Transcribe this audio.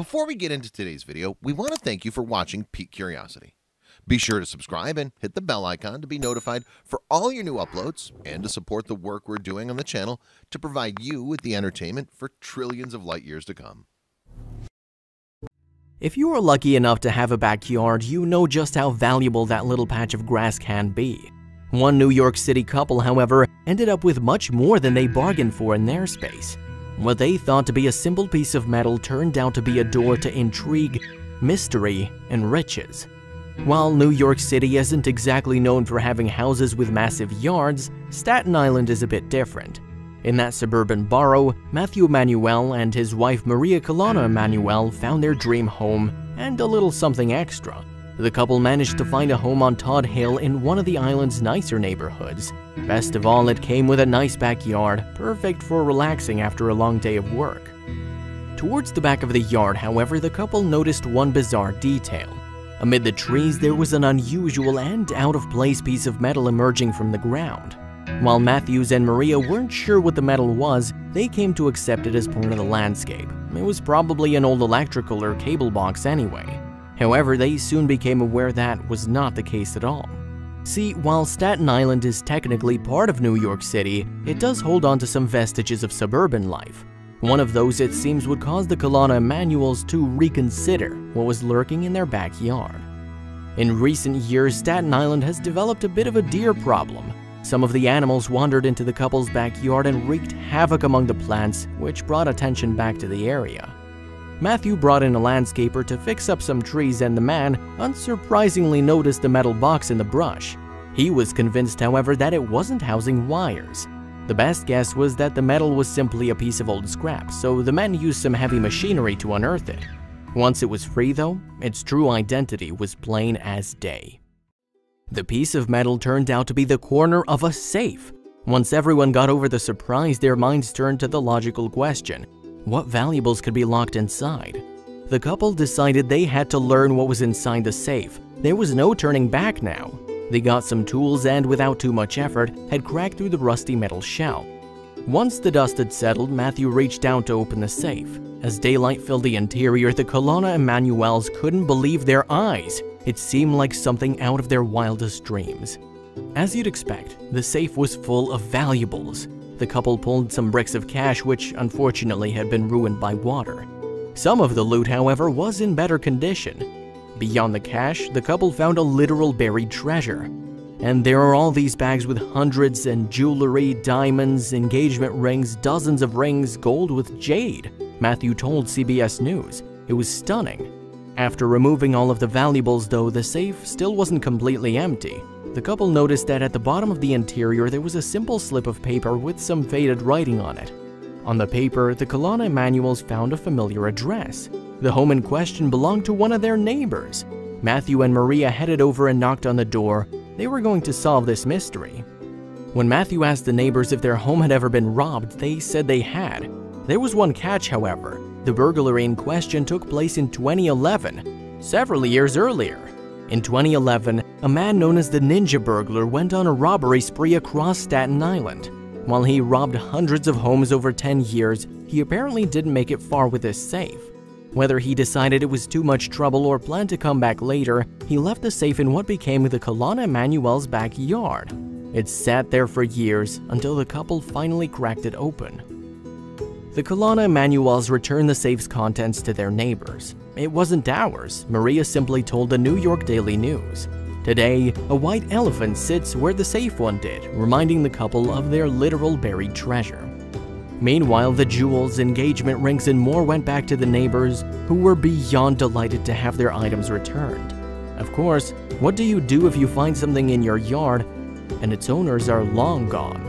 Before we get into today's video, we want to thank you for watching Peak Curiosity. Be sure to subscribe and hit the bell icon to be notified for all your new uploads and to support the work we're doing on the channel to provide you with the entertainment for trillions of light years to come. If you are lucky enough to have a backyard, you know just how valuable that little patch of grass can be. One New York City couple, however, ended up with much more than they bargained for in their space. What they thought to be a simple piece of metal turned out to be a door to intrigue, mystery, and riches. While New York City isn't exactly known for having houses with massive yards, Staten Island is a bit different. In that suburban borough, Matthew Emanuel and his wife Maria Colonna Emanuel found their dream home and a little something extra. The couple managed to find a home on Todd Hill in one of the island's nicer neighborhoods. Best of all, it came with a nice backyard, perfect for relaxing after a long day of work. Towards the back of the yard, however, the couple noticed one bizarre detail. Amid the trees, there was an unusual and out-of-place piece of metal emerging from the ground. While Matthews and Maria weren't sure what the metal was, they came to accept it as part of the landscape. It was probably an old electrical or cable box anyway. However, they soon became aware that was not the case at all. See, while Staten Island is technically part of New York City, it does hold on to some vestiges of suburban life. One of those, it seems, would cause the Colonna Emanuels to reconsider what was lurking in their backyard. In recent years, Staten Island has developed a bit of a deer problem. Some of the animals wandered into the couple's backyard and wreaked havoc among the plants, which brought attention back to the area. Matthew brought in a landscaper to fix up some trees, and the man unsurprisingly noticed the metal box in the brush. He was convinced, however, that it wasn't housing wires. The best guess was that the metal was simply a piece of old scrap, so the men used some heavy machinery to unearth it. Once it was free, though, its true identity was plain as day. The piece of metal turned out to be the corner of a safe. Once everyone got over the surprise, their minds turned to the logical question: what valuables could be locked inside? The couple decided they had to learn what was inside the safe. There was no turning back now. They got some tools and, without too much effort, had cracked through the rusty metal shell. Once the dust had settled, Matthew reached down to open the safe. As daylight filled the interior, the Colonna Emanuels couldn't believe their eyes. It seemed like something out of their wildest dreams. As you'd expect, the safe was full of valuables. The couple pulled some bricks of cash, which unfortunately had been ruined by water. Some of the loot, however, was in better condition. Beyond the cash, the couple found a literal buried treasure. And there are all these bags with hundreds and jewelry, diamonds, engagement rings, dozens of rings, gold with jade, Matthew told CBS News. It was stunning. After removing all of the valuables, though, the safe still wasn't completely empty. The couple noticed that at the bottom of the interior there was a simple slip of paper with some faded writing on it. On the paper, the Colonna Emanuels found a familiar address. The home in question belonged to one of their neighbors. Matthew and Maria headed over and knocked on the door. They were going to solve this mystery. When Matthew asked the neighbors if their home had ever been robbed, they said they had. There was one catch, however. The burglary in question took place in 2011, several years earlier. In 2011, a man known as the Ninja Burglar went on a robbery spree across Staten Island. While he robbed hundreds of homes over 10 years, he apparently didn't make it far with his safe. Whether he decided it was too much trouble or planned to come back later, he left the safe in what became the Colonna Emanuels' backyard. It sat there for years until the couple finally cracked it open. The Colonna Emanuels returned the safe's contents to their neighbors. It wasn't ours, Maria simply told the New York Daily News. Today, a white elephant sits where the safe one did, reminding the couple of their literal buried treasure. Meanwhile, the jewels, engagement rings, and more went back to the neighbors, who were beyond delighted to have their items returned. Of course, what do you do if you find something in your yard and its owners are long gone?